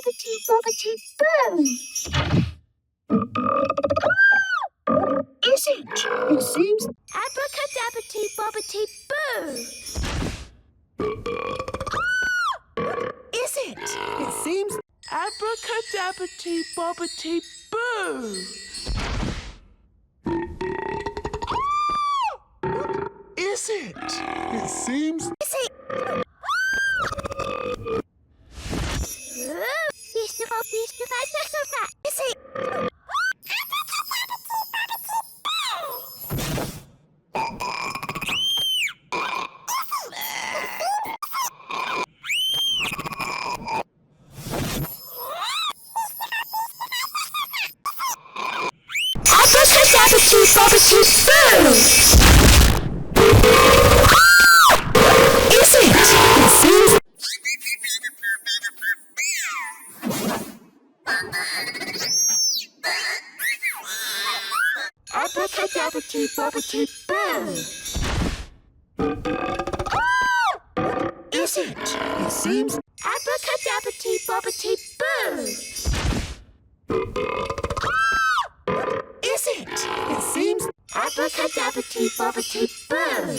Abracadabra-boo. Is it? It seems Abracadabra-boo. Is it? It seems Abracadabra-boo. Is it? It seems. Is it? Is it? Abracadabra-boo. Is it? It seems. Abracadabra-boo. Is it? It seems. Abracadabra-boo. Is it? It seems. Abracadabra-boo.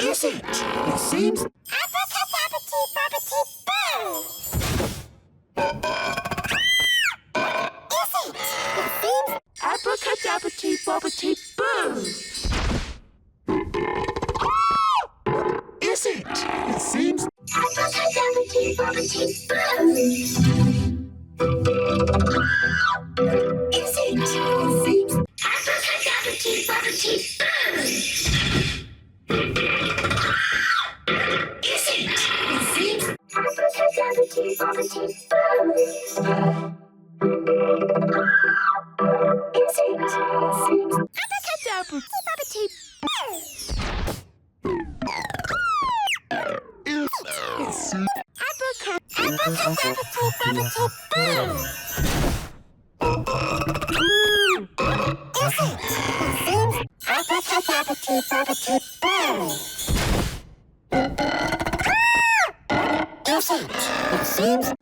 Is it? It seems. Abracadabra-boo. Abracadabra-boo. Is it? It seems. Abracadabra-boo. Is it? It seems. Abracadabra-boo. Is it? It seems. Abracadabra-boo. Is it? It seems. Abracadabra-boo. It seems.